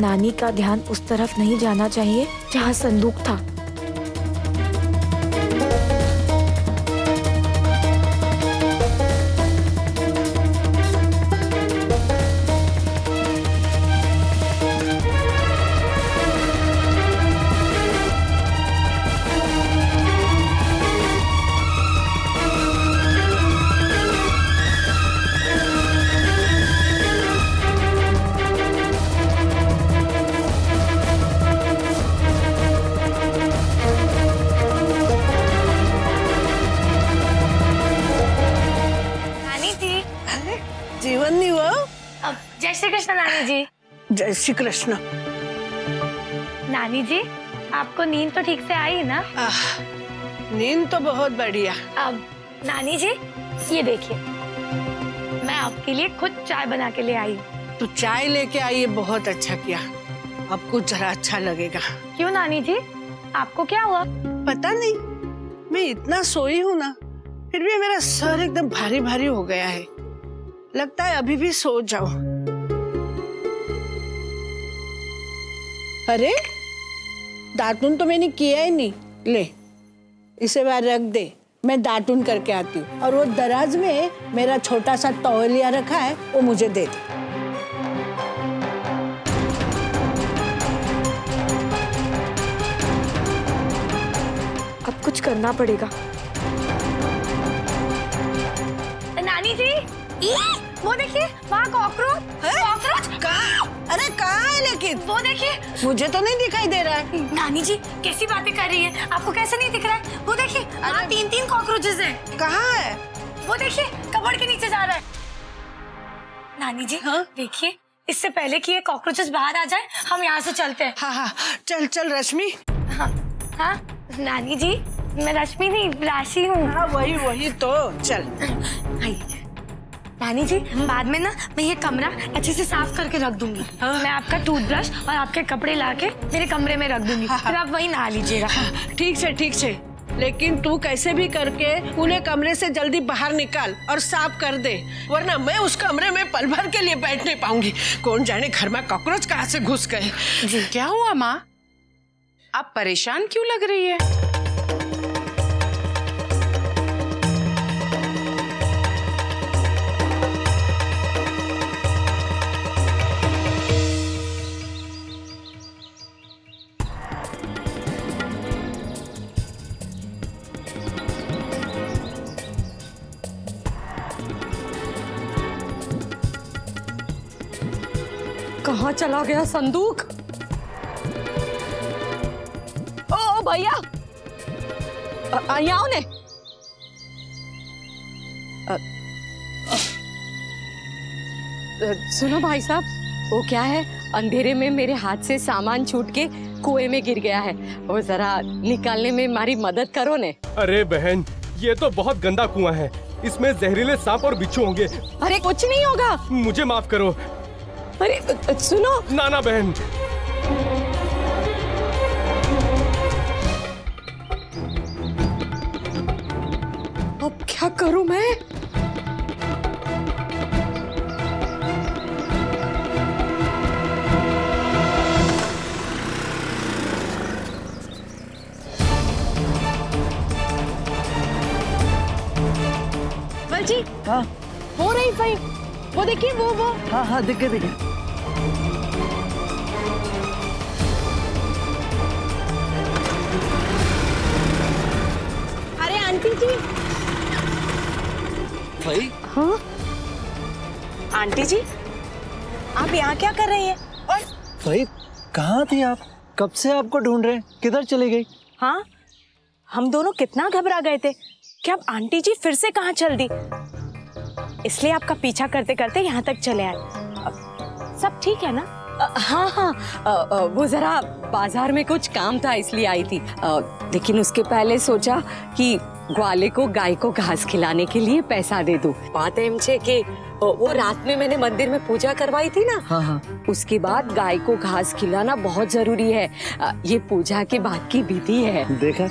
नानी का ध्यान उस तरफ नहीं जाना चाहिए जहाँ संदूक था। जीवन नहीं हुआ। जय श्री कृष्ण नानी जी। जय श्री कृष्ण। नानी जी, आपको नींद तो ठीक से आई ना? नींद तो बहुत बढ़िया। अब नानी जी ये देखिए, मैं आपके लिए खुद चाय बना के ले आई। तू चाय लेके आई, ये बहुत अच्छा किया। अब कुछ जरा अच्छा लगेगा। क्यों नानी जी, आपको क्या हुआ? पता नहीं, मैं इतना सोई हूँ ना, फिर भी मेरा सर एकदम भारी भारी हो गया है। लगता है अभी भी सो जाओ। अरे दातुन तो मैंने किया ही नहीं। ले इसे बाहर रख दे, मैं दातुन करके आती हूँ। और वो दराज में मेरा छोटा सा तौलिया रखा है, वो मुझे दे दे। अब कुछ करना पड़ेगा। नानी जी, वो देखिए वहाँ कॉकरोच। कहाँ? अरे कहाँ है लेकिन? वो देखिए। मुझे तो नहीं दिखाई दे रहा है। नानी जी कैसी बातें कर रही है, आपको कैसे नहीं दिख रहा है? वो देखिए वहाँ 3-3 कॉकरोचेस हैं। कहाँ है? वो देखिए कबर्ड के नीचे जा रहा है। नानी जी हाँ? देखिए, इससे पहले कि ये कॉकरोचेस बाहर आ जाए, हम यहाँ से चलते हैं। हाँ हाँ, चल चल रश्मि। हाँ हाँ नानी जी, मैं रश्मि नहीं, राशि हूँ। हाँ वही तो, चल। आइए नानी जी, बाद में ना मैं ये कमरा अच्छे से साफ करके रख दूंगी। हाँ। मैं आपका टूथब्रश और आपके कपड़े लाके मेरे कमरे में रख दूंगी। हाँ। फिर आप वहीं नहा लीजिएगा। ठीक से, लेकिन तू कैसे भी करके उन्हें कमरे से जल्दी बाहर निकाल और साफ कर दे, वरना मैं उस कमरे में पल भर के लिए बैठ नहीं पाऊंगी। कौन जाने घर में कॉकरोच कहाँ से घुस गए। जी क्या हुआ माँ, आप परेशान क्यों लग रही है? कहाँ चला गया संदूक? ओ भैया, यहाँ ने। सुनो भाई साहब, वो क्या है, अंधेरे में मेरे हाथ से सामान छूट के कुएं में गिर गया है, वो जरा निकालने में हमारी मदद करो ने। अरे बहन, ये तो बहुत गंदा कुआं है, इसमें जहरीले सांप और बिच्छू होंगे। अरे कुछ नहीं होगा, मुझे माफ करो। अरे सुनो ना बहन। अब क्या करूं मैं? जी हाँ हो रही भाई, वो देखिए वो। हाँ दिखे। अरे आंटी जी। भाई? हाँ आंटी जी, आप यहाँ क्या कर रही हैं? और भाई कहाँ थी आप? कब से आपको ढूंढ रहे हैं, किधर चली गई? हाँ, हम दोनों कितना घबरा गए थे कि अब आंटी जी फिर से कहाँ चल दी, इसलिए आपका पीछा करते करते यहाँ तक चले आए। सब ठीक है ना? हाँ, वो जरा बाजार में कुछ काम था इसलिए आई थी, लेकिन उसके पहले सोचा कि ग्वाले को गाय को घास खिलाने के लिए पैसा दे दूं। बात है मुझे कि वो रात में मैंने मंदिर में पूजा करवाई थी ना, हाँ। उसके बाद गाय को घास खिलाना बहुत जरूरी है, ये पूजा के बाद की विधि है। देखा,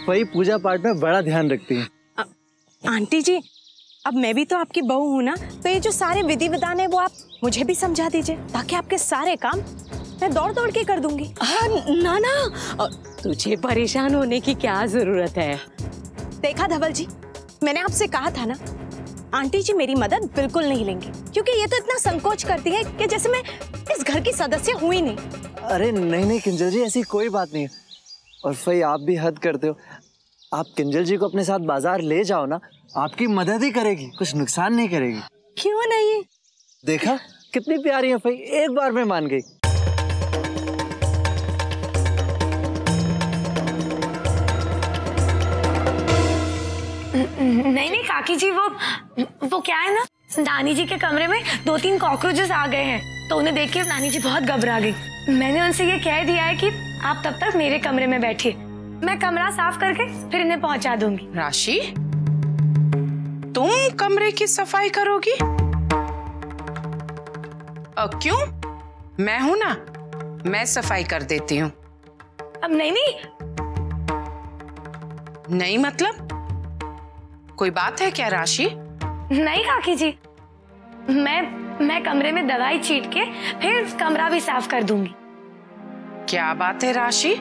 वही पूजा पाठ में बड़ा ध्यान रखती है। आंटी जी, अब मैं भी तो आपकी बहू हूँ ना, तो ये जो सारे विधि विधान है वो आप मुझे भी समझा दीजिए, ताकि आपके सारे काम मैं दौड़ दौड़ के कर दूंगी। हाँ ना ना, तुझे परेशान होने की क्या जरूरत है। देखा धवल जी, मैंने आपसे कहा था ना, आंटी जी मेरी मदद बिल्कुल नहीं लेंगी, क्योंकि ये तो इतना संकोच करती है कि जैसे मैं इस घर की सदस्य हुई नहीं। अरे नहीं नहीं किंजल जी, ऐसी कोई बात नहीं है। और फई आप भी हद करते हो। आप किंजल जी को अपने साथ बाजार ले जाओ ना, आपकी मदद ही करेगी, कुछ नुकसान नहीं करेगी। क्यों नहीं? देखा कितनी प्यारी है फई, एक बार में मान गई। नहीं नहीं काकी जी, वो क्या है ना, नानी जी के कमरे में 2-3 कॉकरोचेस आ गए हैं, तो उन्हें देख के नानी जी बहुत घबरा गई। मैंने उनसे ये कह दिया है कि आप तब तक मेरे कमरे में बैठिए, मैं कमरा साफ करके फिर इन्हें पहुंचा दूंगी। राशि, तुम कमरे की सफाई करोगी? क्यों? मैं हूं ना, मैं सफाई कर देती हूँ। अब नहीं नहीं मतलब कोई बात है क्या राशि? नहीं काकी जी, मैं कमरे में दवाई छीट के फिर कमरा भी साफ कर दूंगी। क्या बात है राशि,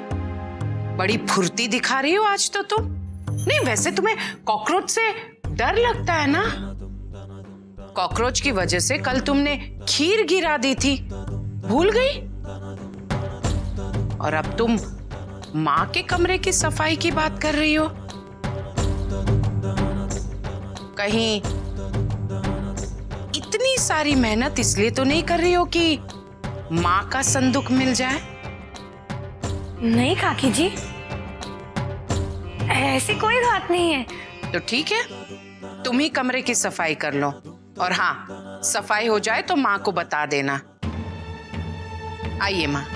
बड़ी फुर्ती दिखा रही हो आज तो तुम। नहीं वैसे तुम्हें कॉकरोच से डर लगता है ना? कॉकरोच की वजह से कल तुमने खीर गिरा दी थी, भूल गई? और अब तुम माँ के कमरे की सफाई की बात कर रही हो। कहीं इतनी सारी मेहनत इसलिए तो नहीं कर रही हो कि माँ का संदूक मिल जाए? नहीं काकी जी, ऐसी कोई बात नहीं है। तो ठीक है, तुम ही कमरे की सफाई कर लो, और हाँ, सफाई हो जाए तो माँ को बता देना। आइए माँ।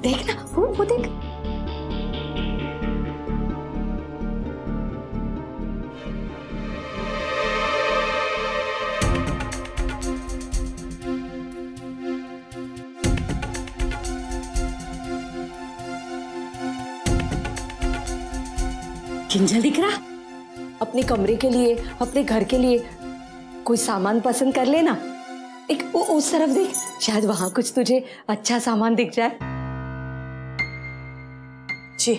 देख ना, वो देख। किंजल दिख रहा? अपने कमरे के लिए, अपने घर के लिए कोई सामान पसंद कर लेना। एक उस तरफ देख, शायद वहां कुछ तुझे अच्छा सामान दिख जाए। जी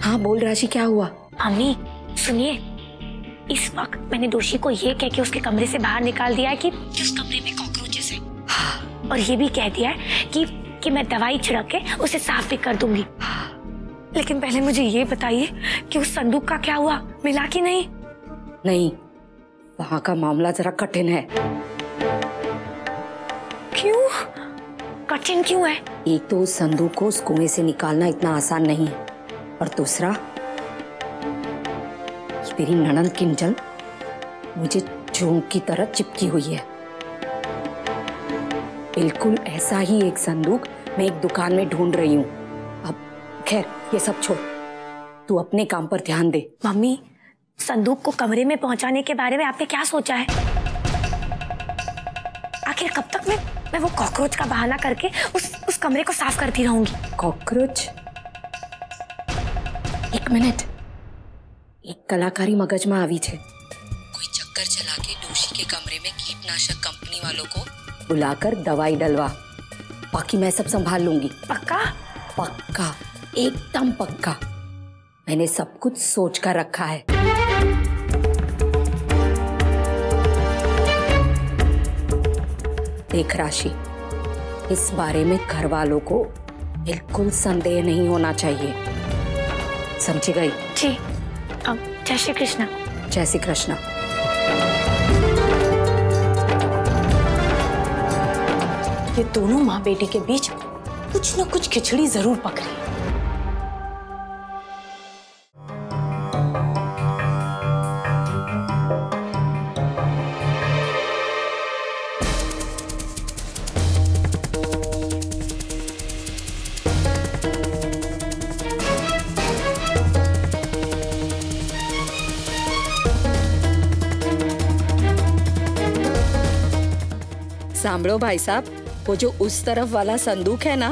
हाँ बोल राशि, क्या हुआ? अम्मी सुनिए, इस वक्त मैंने दोषी को ये कह के उसके कमरे से बाहर निकाल दिया है कि उस कमरे में कॉकरोचेस है, और ये भी कह दिया है कि मैं दवाई छिड़क के उसे साफ भी कर दूंगी। लेकिन पहले मुझे ये बताइए कि उस संदूक का क्या हुआ, मिला कि नहीं? नहीं, वहां का मामला जरा कठिन है। क्यों? कठिन क्यों है? एक तो उस संदूक को उस कुएं से निकालना इतना आसान नहीं है, और दूसरा मेरी ननंद किंजल मुझे जोंक की तरह चिपकी हुई है। बिल्कुल ऐसा ही एक संदूक मैं एक दुकान में ढूंढ रही हूँ। अब खैर ये सब छोड़, तू अपने काम पर ध्यान दे। मम्मी, संदूक को कमरे में पहुंचाने के बारे में आपने क्या सोचा है? आखिर कब तक मैं वो कॉकरोच का बहाना करके उस कमरे को साफ करती रहूंगी? कॉकरोच? एक मिनट, एक कलाकारी मगज में आवी छे। कोई चक्कर चला के दोषी के कमरे में कीटनाशक कंपनी वालों को बुलाकर दवाई डलवा, बाकी मैं सब संभाल लूंगी। पक्का? पक्का, एकदम पक्का। मैंने सब कुछ सोच कर रखा है। देख राशि, इस बारे में घर वालों को बिल्कुल संदेह नहीं होना चाहिए, समझी गई? जी। अब जय श्री कृष्ण। जय श्री कृष्ण। ये दोनों माँ बेटी के बीच कुछ न कुछ खिचड़ी जरूर पक रही है। सांभळो भाई साहब, वो जो उस तरफ वाला संदूक है ना,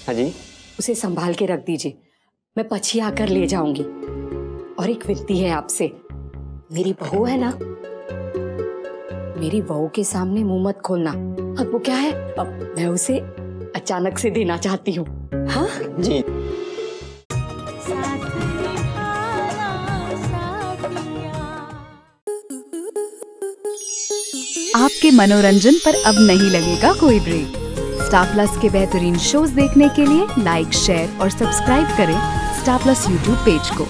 हाँ जी, उसे संभाल के रख दीजिए, मैं पछी आकर ले जाऊंगी। और एक विनती है आपसे, मेरी बहू है ना, मेरी बहू के सामने मुंह मत खोलना। अब वो क्या है, अब मैं उसे अचानक से देना चाहती हूँ। हाँ जी। आपके मनोरंजन पर अब नहीं लगेगा कोई ब्रेक। स्टार प्लस के बेहतरीन शोज देखने के लिए लाइक, शेयर और सब्सक्राइब करें स्टार प्लस यूट्यूब पेज को।